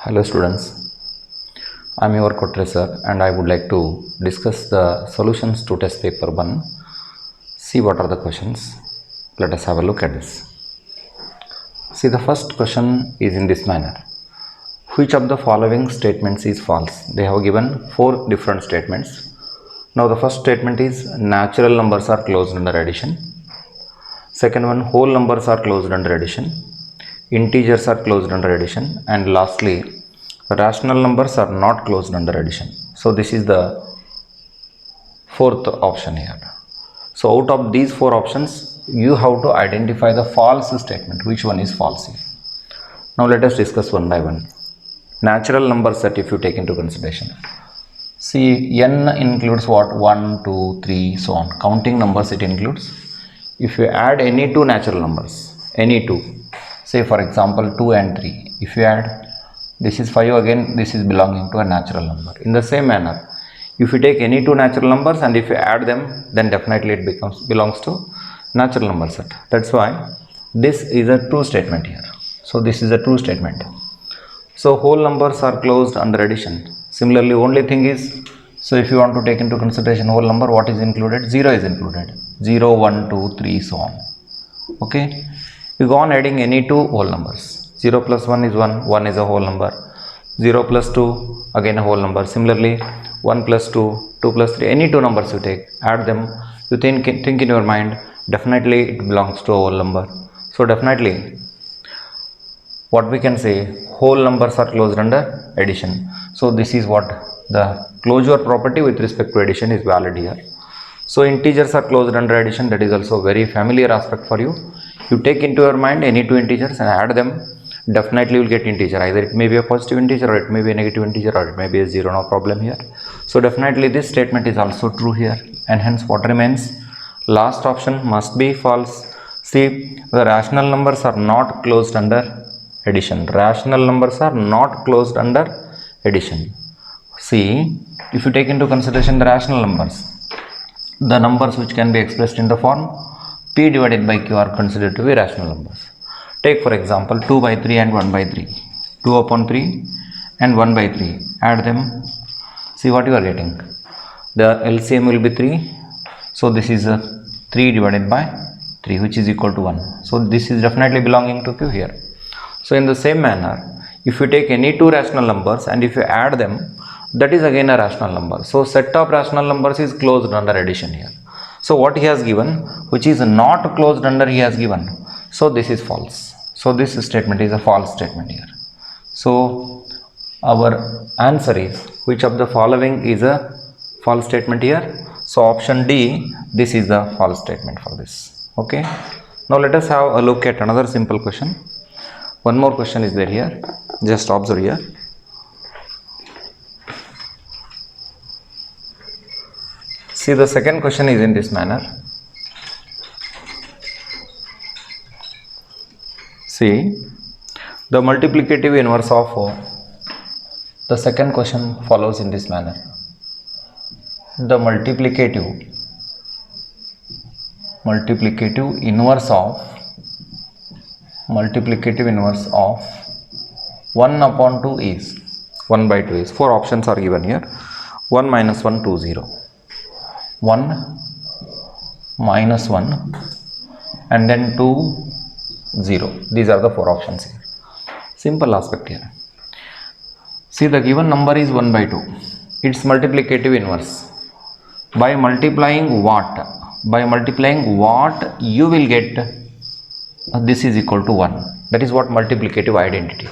Hello students, I am your Kotre sir and I would like to discuss the solutions to test paper 1. See what are the questions. Let us have a look at this. See, the first question is in this manner. Which of the following statements is false? They have given 4 different statements. Now the first statement is natural numbers are closed under addition. Second one, whole numbers are closed under addition. Integers are closed under addition, and lastly rational numbers are not closed under addition. So this is the fourth option here. So out of these 4 options you have to identify the false statement, which one is false here. Now let us discuss one by one. Natural number set, if you take into consideration, see, n includes what? 1, 2, 3, so on. Counting numbers it includes. If you add any two natural numbers, any two, say for example 2 and 3, if you add, this is 5, again this is belonging to a natural number. In the same manner, if you take any two natural numbers and if you add them, then definitely it belongs to natural number set. That's why this is a true statement here. So this is a true statement. So whole numbers are closed under addition. Similarly, only thing is, so if you want to take into consideration whole number, what is included? 0 is included. 0, 1, 2, 3, so on. Okay. You go on adding any two whole numbers. 0 plus 1 is 1. 1 is a whole number. 0 plus 2, again a whole number. Similarly, 1 plus 2, 2 plus 3, any two numbers you take, add them. You think in your mind, definitely it belongs to a whole number. So definitely, what we can say, whole numbers are closed under addition. So this is what the closure property with respect to addition is valid here. So integers are closed under addition. That is also very familiar aspect for you. You take into your mind any two integers and add them, definitely you will get integer. Either it may be a positive integer or it may be a negative integer or it may be a 0, no problem here. So definitely this statement is also true here, and hence what remains? Last option must be false. See, the rational numbers are not closed under addition. Rational numbers are not closed under addition. See, if you take into consideration the rational numbers, the numbers which can be expressed in the form p divided by q are considered to be rational numbers. Take for example 2 by 3 and 1 by 3. 2 upon 3 and 1 by 3. Add them. See what you are getting. The LCM will be 3. So this is 3 divided by 3, which is equal to 1. So this is definitely belonging to q here. So in the same manner, if you take any two rational numbers and if you add them, that is again a rational number. So set of rational numbers is closed under addition here. So what he has given, which is not closed under, he has given. So this is false. So this statement is a false statement here. So our answer is, which of the following is a false statement here? So option D, this is the false statement for this. Okay. Now let us have a look at another simple question. One more question is there here. Just observe here. See, the second question is in this manner. See, the multiplicative inverse of the second question follows in this manner. The multiplicative inverse of 1 upon 2 is 1 by 2 is 4 options are given here. 1 minus 1, 2, 0. 1 minus 1 and then 2, 0. These are the 4 options here. Simple aspect here. See, the given number is 1 by 2. Its multiplicative inverse. By multiplying what? By multiplying what you will get, this is equal to 1. That is what multiplicative identity.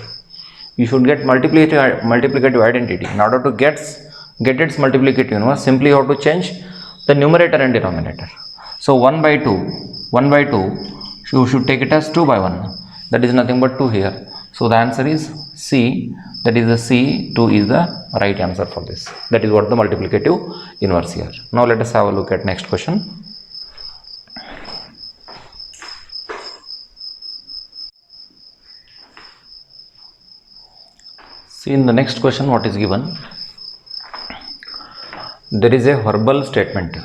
You should get multiplicative identity. In order to get its multiplicative inverse, simply you have to change the numerator and denominator. So 1 by 2, you should take it as 2 by 1. That is nothing but 2 here. So the answer is C. That is the C. 2 is the right answer for this. That is what the multiplicative inverse here. Now let us have a look at next question. See, in the next question what is given? There is a verbal statement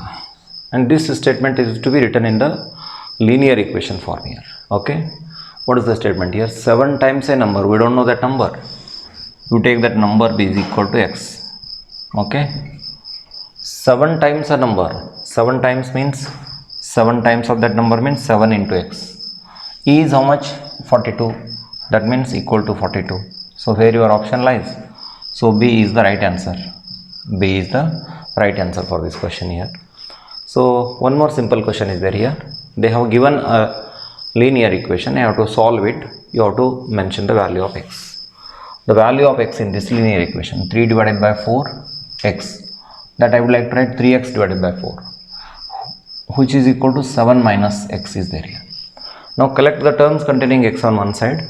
and this statement is to be written in the linear equation form here. Okay. What is the statement here? 7 times a number, we don't know that number. you take that number b is equal to x. Okay, 7 times a number, 7 times means 7 times of that number means 7 into x. E is how much? 42, that means equal to 42. So where your option lies? So B is the right answer. B is the right answer for this question here. So one more simple question is there here. They have given a linear equation, you have to solve it, you have to mention the value of x. The value of x in this linear equation, 3 divided by 4x, that I would like to write 3x divided by 4, which is equal to 7 minus x is there here. Now collect the terms containing x on one side.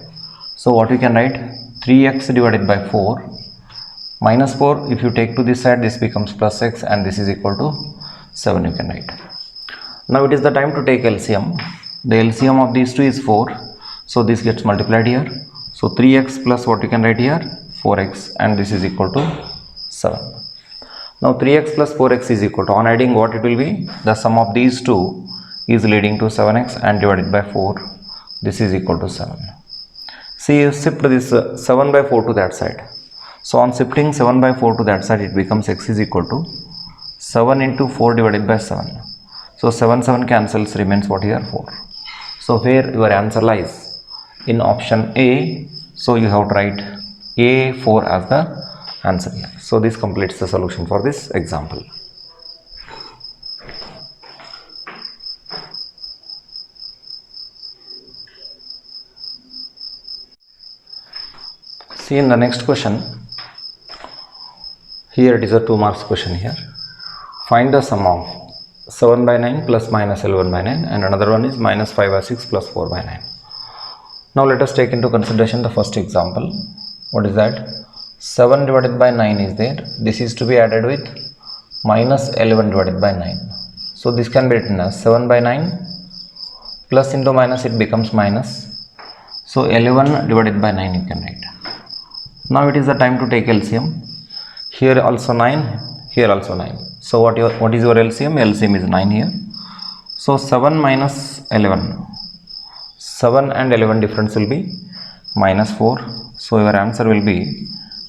So what you can write? 3x divided by 4 minus 4, if you take to this side, this becomes plus x, and this is equal to 7 you can write. Now it is the time to take LCM. The LCM of these two is 4, so this gets multiplied here. So 3x plus what you can write here? 4x, and this is equal to 7. Now 3x plus 4x is equal to, on adding what it will be? The sum of these two is leading to 7x, and divided by 4, this is equal to 7. See, you shift this 7 by 4 to that side. So on shifting 7 by 4 to that side, it becomes x is equal to 7 into 4 divided by 7. So 7 cancels, remains what here? 4. So where your answer lies? In option A. So you have to write A4 as the answer here. So this completes the solution for this example. See in the next question, here it is a 2 marks question here. Find the sum of 7 by 9 plus minus 11 by 9, and another one is minus 5 by 6 plus 4 by 9. Now let us take into consideration the first example. What is that? 7 divided by 9 is there. This is to be added with minus 11 divided by 9. So this can be written as 7 by 9 plus into minus, it becomes minus. So 11 divided by 9 you can write. Now it is the time to take LCM. Here also 9, here also 9. So what is your LCM? LCM is 9 here. So 7 minus 11. 7 and 11 difference will be minus 4. So your answer will be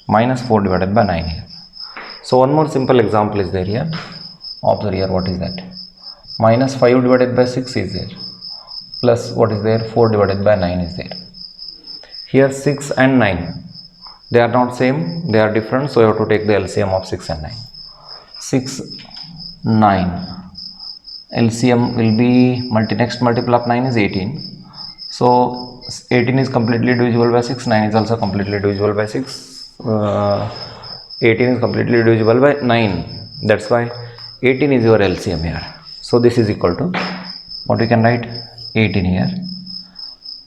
minus 4 divided by 9 here. So one more simple example is there here. Observe here, what is that? Minus 5 divided by 6 is there. Plus what is there? 4 divided by 9 is there. Here 6 and 9. They are not same, they are different. So you have to take the LCM of 6 and 9. 6, 9. LCM will be, next multiple of 9 is 18. So 18 is completely divisible by 6, 9 is also completely divisible by 6, 18 is completely divisible by 9. That's why 18 is your LCM here. So this is equal to, what we can write? 18 here.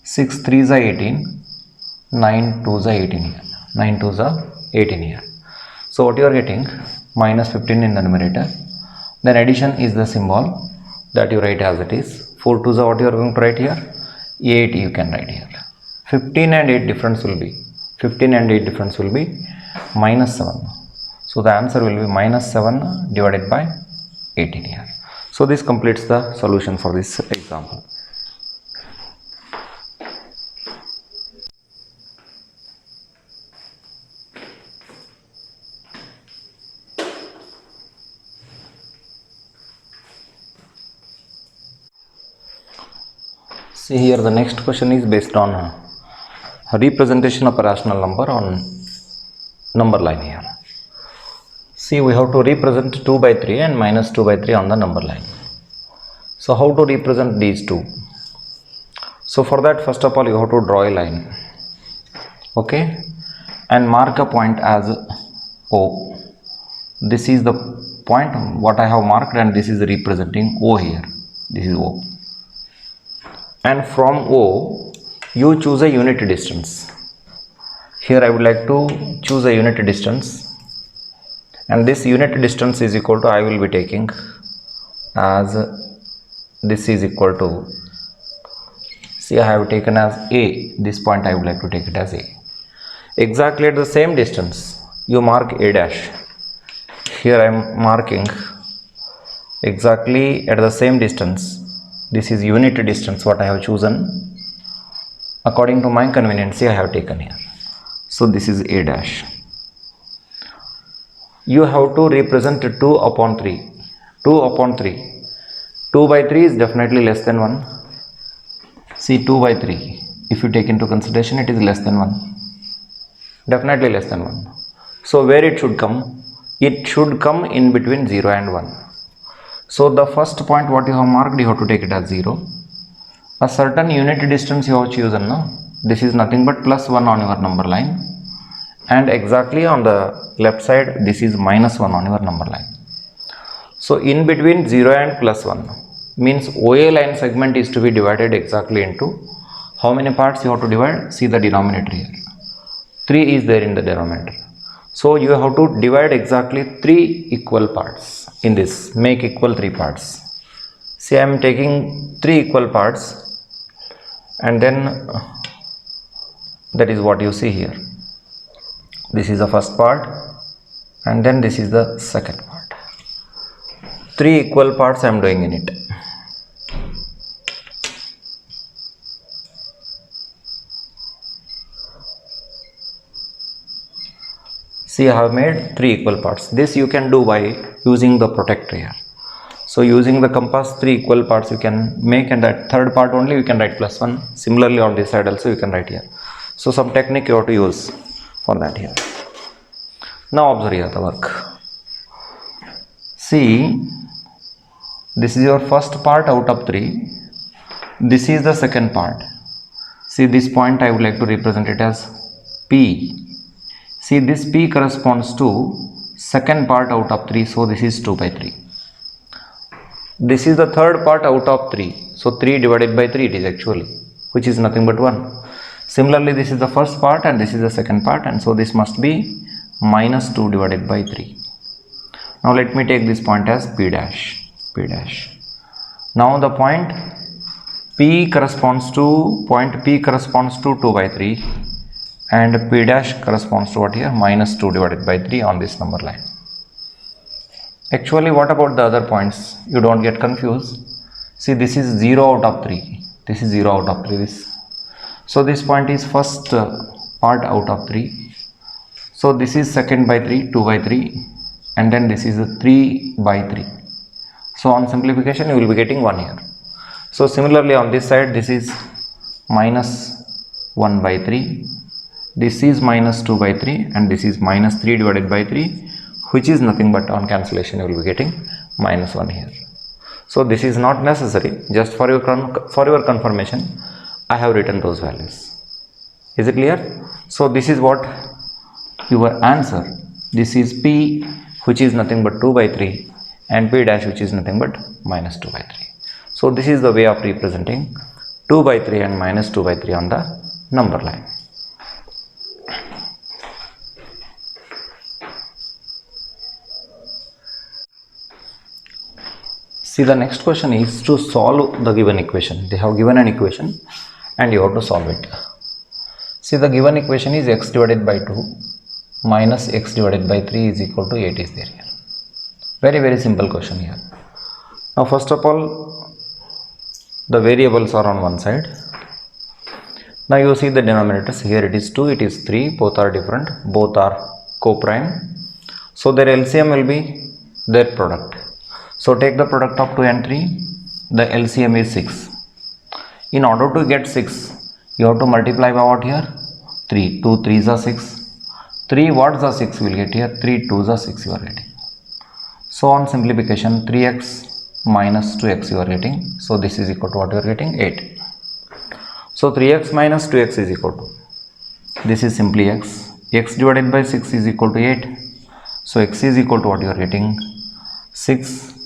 6 3s are 18, 9 2s are 18 here. 9 2s are 18 here. So what you are getting? Minus 15 in the numerator. Then addition is the symbol that you write as it is. 4 2s are what you are going to write here? 8 you can write here. 15 and 8 difference will be, 15 and 8 difference will be minus 7. So the answer will be minus 7 divided by 18 here. So this completes the solution for this example. See here, the next question is based on a representation of a rational number on number line here. See, we have to represent 2 by 3 and minus 2 by 3 on the number line. So how to represent these two? So for that, first of all, you have to draw a line, okay, and mark a point as O. This is the point what I have marked, and this is representing O here. This is O. And from O, you choose a unit distance. Here I would like to choose a unit distance, and this unit distance is equal to, I will be taking as, this is equal to, see, I have taken as A. This point I would like to take it as A. Exactly at the same distance, you mark A dash. Here I am marking exactly at the same distance. This is unit distance what I have chosen. According to my convenience, I have taken here. So this is A dash. you have to represent 2 upon 3. 2 upon 3. 2 by 3 is definitely less than 1. See, 2 by 3. If you take into consideration, it is less than 1. Definitely less than 1. So where it should come? It should come in between 0 and 1. So the first point what you have marked, you have to take it as 0. A certain unit distance you have chosen, no? This is nothing but plus 1 on your number line, and exactly on the left side this is minus 1 on your number line. So in between 0 and plus 1 means OA line segment is to be divided exactly into how many parts you have to divide? See the denominator here. 3 is there in the denominator. So you have to divide exactly 3 equal parts in this, make equal 3 parts. See, I am taking 3 equal parts, and then that is what you see here. This is the first part, and then this is the second part. 3 equal parts I am doing in it. See, I have made 3 equal parts. This you can do by using the protractor here. So using the compass, 3 equal parts you can make, and that third part only you can write plus 1. Similarly on this side also you can write here. So some technique you have to use for that here. Now observe here the work. See, this is your first part out of 3. This is the second part. See, this point I would like to represent it as P. See, this P corresponds to second part out of 3, so this is 2 by 3. This is the third part out of 3, so 3 divided by 3 it is actually, which is nothing but 1. Similarly, this is the first part and this is the second part, and so this must be minus 2 divided by 3. Now let me take this point as P dash, P dash. Now the point P corresponds to 2 by 3, and P dash corresponds to what here? Minus 2 divided by 3 on this number line. Actually, what about the other points? You don't get confused. See, this is 0 out of 3. This is 0 out of 3. So this point is first part out of 3. So this is second by 3, 2 by 3, and then this is a 3 by 3. So on simplification you will be getting 1 here. So similarly on this side this is minus 1 by 3. This is minus 2 by 3, and this is minus 3 divided by 3, which is nothing but on cancellation you will be getting minus 1 here. So this is not necessary, just for your confirmation I have written those values. Is it clear? So this is what your answer. This is P, which is nothing but 2 by 3, and P dash, which is nothing but minus 2 by 3. So this is the way of representing 2 by 3 and minus 2 by 3 on the number line. See, the next question is to solve the given equation. They have given an equation and you have to solve it. See, the given equation is x divided by 2 minus x divided by 3 is equal to 8 is there here. Very simple question here. Now first of all, the variables are on one side. Now you see the denominators. Here it is 2, it is 3, both are different, both are co-prime. So their LCM will be their product. So take the product of 2 and 3, the LCM is 6. In order to get 6, you have to multiply by what here? 3. 2 3s are 6. 3 what's the 6 will get here? 3 2s are 6 you are getting. So on simplification, 3x minus 2x you are getting. So this is equal to what you are getting? 8. So 3x minus 2x is equal to, this is simply x. X divided by 6 is equal to 8. So x is equal to what you are getting? 6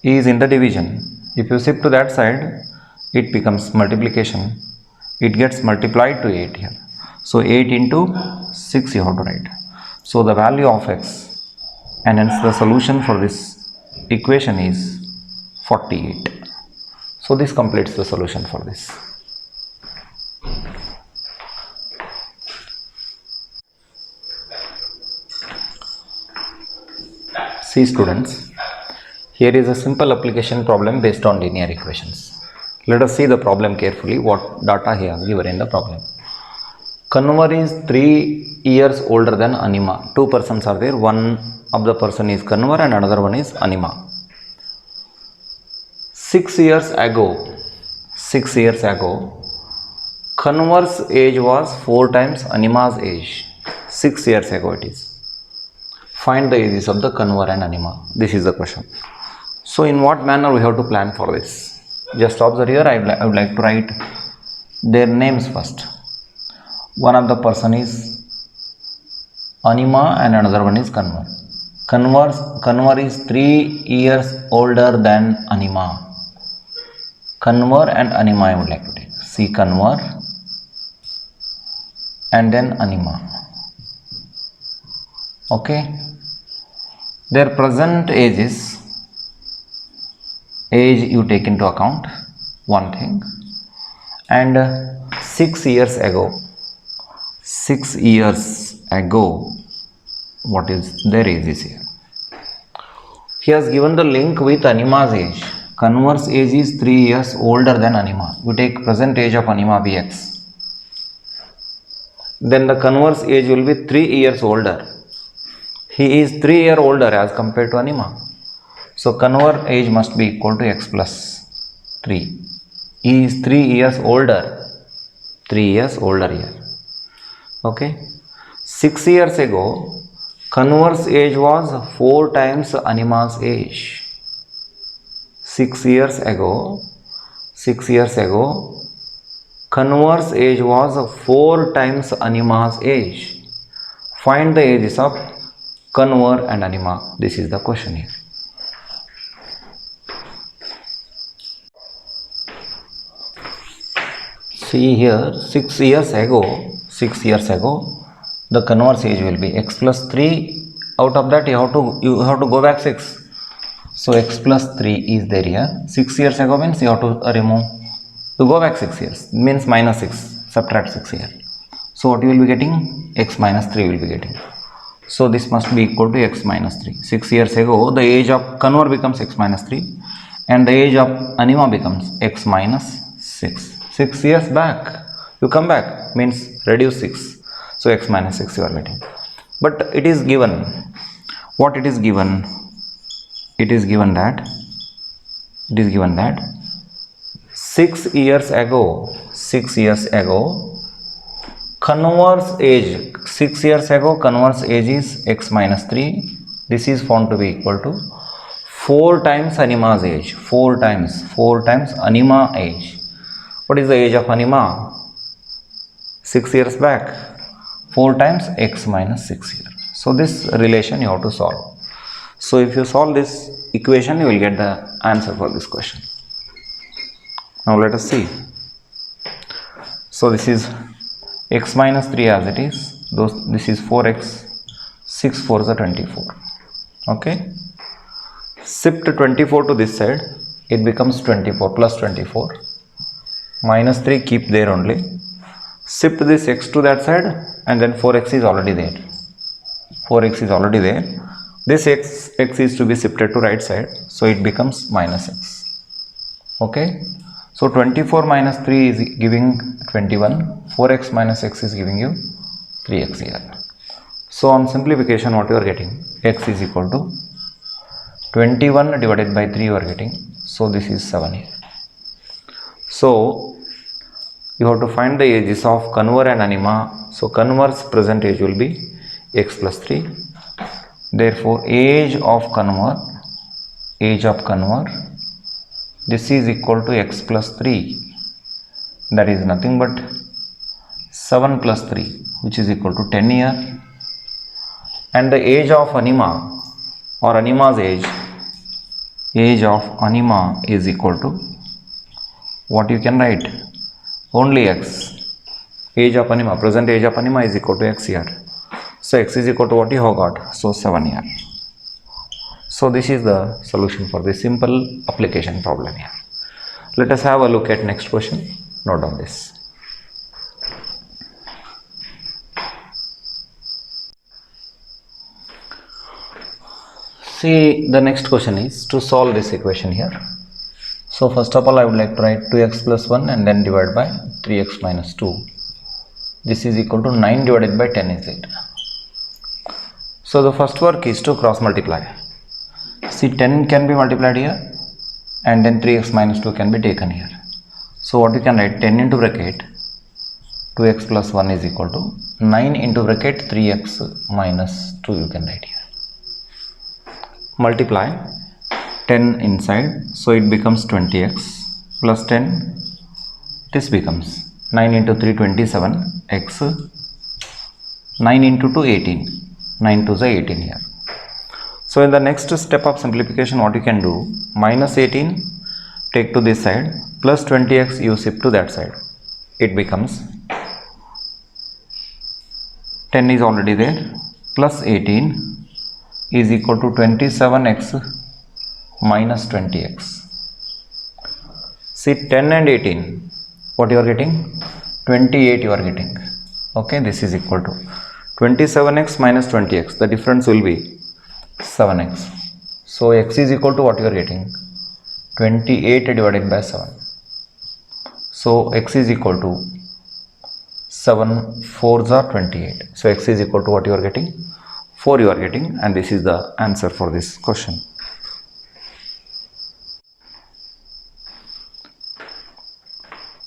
is in the division. If you shift to that side, it becomes multiplication. It gets multiplied to 8 here. So 8 into 6 you have to write. So the value of x, and hence the solution for this equation is 48. So this completes the solution for this. See students, here is a simple application problem based on linear equations. Let us see the problem carefully, what data he has given in the problem. Conver is 3 years older than Anima. Two persons are there. One of the person is Kanwar and another one is Anima. 6 years ago, Kanwar's age was 4 times Anima's age. 6 years ago it is. Find the ages of the Kanwar and Anima. This is the question. So in what manner we have to plan for this? Just observe here. I would like to write their names first. One of the person is Anima and another one is Kanwar. Kanwar is 3 years older than Anima. Kanwar and Anima I would like to take. See Kanwar and then Anima. Okay. Their present age you take into account, one thing, and 6 years ago, what is their age here? He has given the link with Anima's age. Kanwar's age is 3 years older than Anima. We take present age of Anima Bx. Then the Kanwar's age will be 3 years older. He is 3 years older as compared to Anima. So Kanwar age must be equal to x plus 3. He is 3 years older. 3 years older here. Okay. 6 years ago, Kanwar's age was 4 times Anima's age. 6 years ago, Kanwar's age was 4 times Anima's age. Find the ages of Kanwar and Anima. This is the question here. See here, 6 years ago, the Kanwar's age will be x plus 3. Out of that, you have to go back 6. So x plus 3 is there here. 6 years ago means you have to remove. You go back 6 years means minus 6. Subtract 6 here. So what you will be getting? X minus 3 will be getting. So this must be equal to x minus 3. 6 years ago, the age of Kanwar becomes x minus 3 and the age of Anima becomes x minus 6. 6 years back, you come back means reduce 6. So x minus 6 you are getting. But it is given. What it is given? It is given that 6 years ago, Kanwar's age, 6 years ago, Kanwar's age is x minus 3. This is found to be equal to 4 times Anima's age. 4 times Anima age. What is the age of Anima? 6 years back. 4 times x minus 6 here. So this relation you have to solve. So if you solve this equation, you will get the answer for this question. Now let us see. So this is x minus 3 as it is. This is 4x. 6 4s are 24. Okay. Shift 24 to this side. It becomes 24 plus 24. Minus 3 keep there only. Shift this x to that side and then 4x is already there. 4x is already there. This x is to be shifted to right side. So it becomes minus x. Okay. So 24 minus 3 is giving 21. 4x minus x is giving you 3x here. So on simplification, what you are getting? X is equal to 21 divided by 3 you are getting. So this is 7 here. So you have to find the ages of Kanwar and Anima. So Kanwar's present age will be x plus 3. Therefore age of Kanwar, this is equal to x plus 3. That is nothing but 7 plus 3, which is equal to 10 years. And the age of Anima or Anima's age of Anima is equal to what you can write? Only x. Age of Anima, present age of Anima is equal to x here. So x is equal to what you have got? So 7 here. So this is the solution for this simple application problem here. Let us have a look at next question. Note down this. See, the next question is to solve this equation here. So first of all, I would like to write 2x plus 1 and then divide by 3x minus 2. This is equal to 9 divided by 10 is it. So the first work is to cross multiply. See, 10 can be multiplied here and then 3x minus 2 can be taken here. So what you can write, 10 into bracket 2x plus 1 is equal to 9 into bracket 3x minus 2 you can write here. Multiply 10 inside, so it becomes 20x plus 10. This becomes 9 into 3 27 x, 9 into 2 18, 9 to the 18 here. So in the next step of simplification, what you can do, minus 18 take to this side, plus 20x you shift to that side. It becomes 10 is already there, plus 18 is equal to 27x minus 20x. See, 10 and 18, what you are getting? 28 you are getting. Okay, this is equal to 27x minus 20x. The difference will be 7x. So x is equal to what you are getting? 28 divided by 7. So x is equal to 7 4s are 28. So x is equal to what you are getting? 4 you are getting, and this is the answer for this question.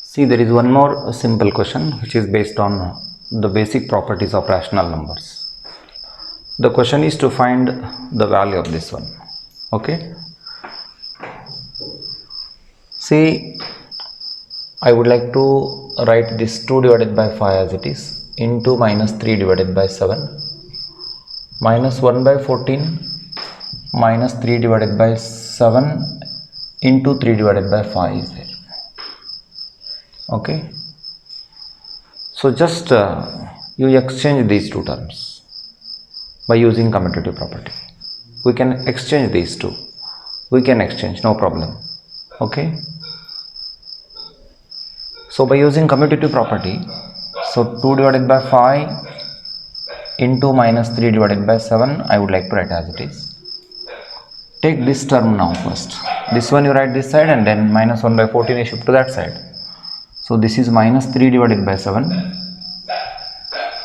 See, there is one more simple question which is based on the basic properties of rational numbers. The question is to find the value of this one. Okay. See, I would like to write this 2 divided by 5 as it is, into minus 3 divided by 7, minus 1 by 14, minus 3 divided by 7 into 3 divided by 5 is there. Okay. So just you exchange these two terms by using commutative property. We can exchange these two. We can exchange, no problem. Okay. So by using commutative property, so 2 divided by 5 into minus 3 divided by 7, I would like to write as it is. Take this term now first. This one you write this side, and then minus 1 by 14 you shift to that side. So this is minus 3 divided by 7,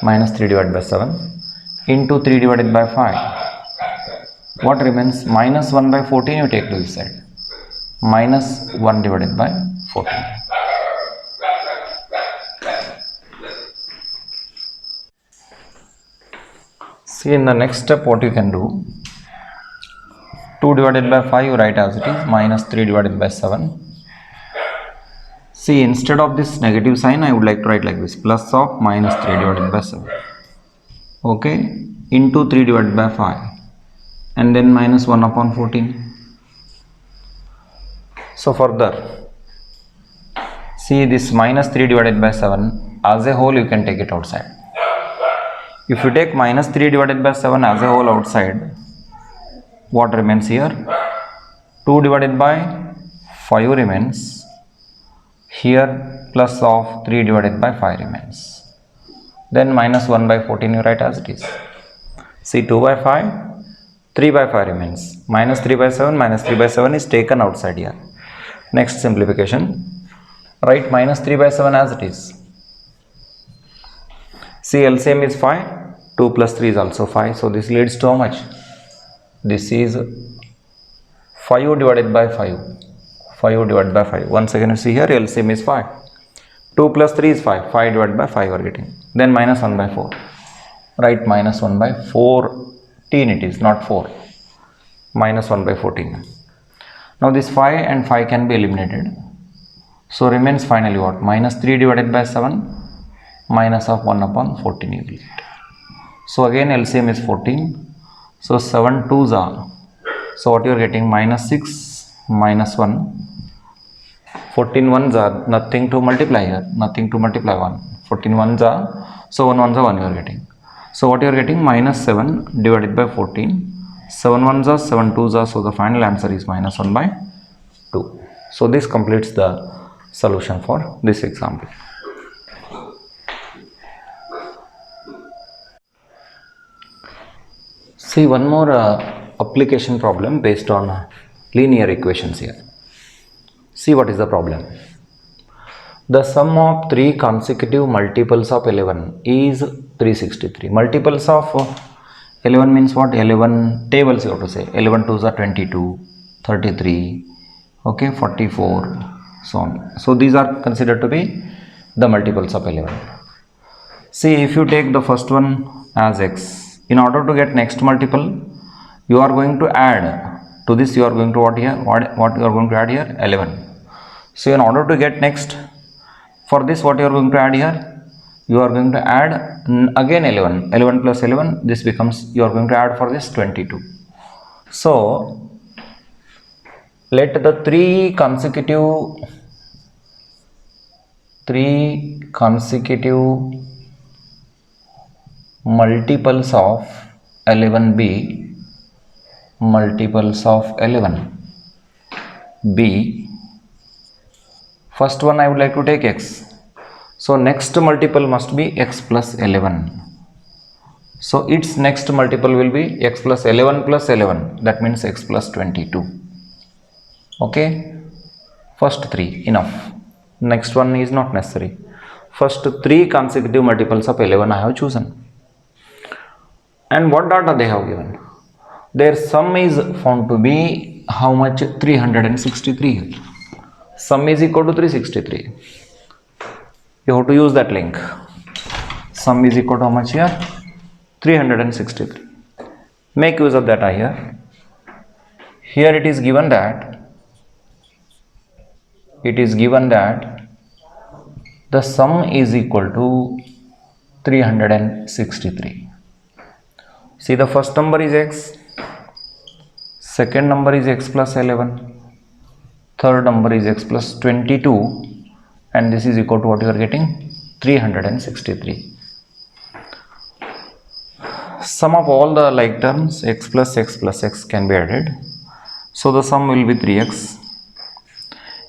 minus 3 divided by 7 into 3 divided by 5. What remains? Minus 1 by 14 you take to this side. Minus 1 divided by 14. See, in the next step what you can do, 2 divided by 5 you write as it is, minus 3 divided by 7. See, instead of this negative sign, I would like to write like this, plus of minus 3 divided by 7. Okay, into 3 divided by 5. And then minus 1 upon 14. So further, see this minus 3 divided by 7, as a whole you can take it outside. If you take minus 3 divided by 7 as a whole outside, what remains here? 2 divided by 5 remains. Here plus of 3 divided by 5 remains. Then minus 1 by 14 you write as it is. See, 2 by 5, 3 by 5 remains. Minus 3 by 7, minus 3 by 7 is taken outside here. Next simplification, write minus 3 by 7 as it is. See, LCM is 5, 2 plus 3 is also 5. So this leads to how much? This is 5 divided by 5. 5 divided by 5. Once again you see here LCM is 5. 2 plus 3 is 5. 5 divided by 5 you are getting. Then minus 1 by 4. Write minus 1 by 14 it is, not 4. Minus 1 by 14. Now this 5 and 5 can be eliminated. So remains finally what? Minus 3 divided by 7 minus of 1 upon 14 you will get. So again LCM is 14. So 7 2s are. So what you are getting? Minus 6 minus 1. 14 1s are nothing to multiply here. Nothing to multiply 1. 14 1s are. So 1 1s are 1 you are getting. So what you are getting? Minus 7 divided by 14. 7 1s are, 7 2s are. So the final answer is minus 1 by 2. So this completes the solution for this example. See, one more application problem based on linear equations here. See what is the problem. The sum of 3 consecutive multiples of 11 is 363. Multiples of 11 means what? 11 tables you have to say. 11 2s are 22, 33, okay, 44, so on. So these are considered to be the multiples of 11. See, if you take the first one as x, in order to get next multiple, you are going to add to this, you are going to what here? What you are going to add here? 11. So in order to get next, for this what you are going to add here? You are going to add again 11. 11 plus 11, this becomes, you are going to add for this 22. So let the three consecutive multiples of 11 be multiples of 11 be. First one I would like to take x. So next multiple must be x plus 11. So its next multiple will be x plus 11 plus 11. That means x plus 22. Okay. First three enough. Next one is not necessary. First three consecutive multiples of 11 I have chosen. And what data they have given? Their sum is found to be how much? 363. Sum is equal to 363. You have to use that link. Sum is equal to how much here? 363. Make use of that here. Here it is given that the sum is equal to 363. See, the first number is x, second number is x plus 11, third number is x plus 22, and this is equal to what you are getting? 363. Sum of all the like terms, x plus x can be added. So the sum will be 3x.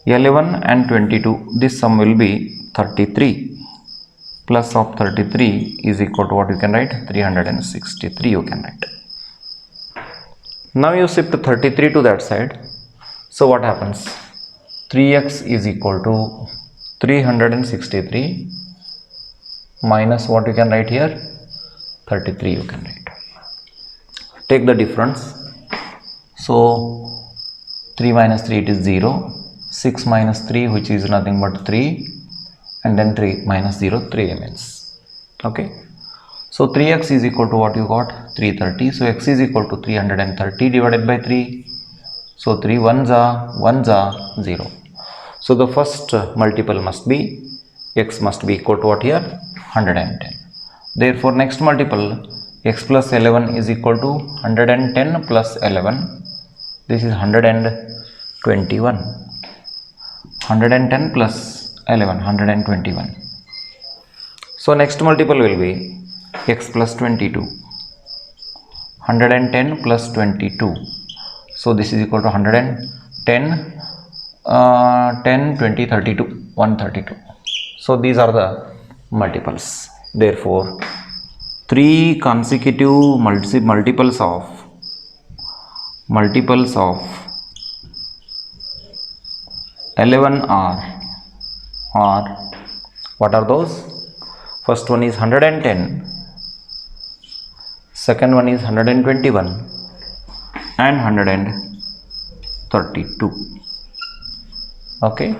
11 and 22, this sum will be 33. Plus of 33 is equal to what you can write? 363 you can write. Now you shift 33 to that side. So what happens? 3x is equal to 363 minus what you can write here? 33 you can write. Take the difference. So 3 minus 3 it is 0. 6 minus 3 which is nothing but 3. And then 3 minus 0, 3 remains. Okay. So 3x is equal to what you got? 330. So x is equal to 330 divided by 3. So 3 1s are 0. So the first multiple must be, x must be equal to what here? 110. Therefore next multiple, x plus 11 is equal to 110 plus 11. This is 121. 110 plus 11, 121. So next multiple will be x plus 22. 110 plus 22. So this is equal to 110, 10, 20, 32, 132. So these are the multiples. Therefore, three consecutive multiples of 11 are what are those? First one is 110, second one is 121 and 132. Okay.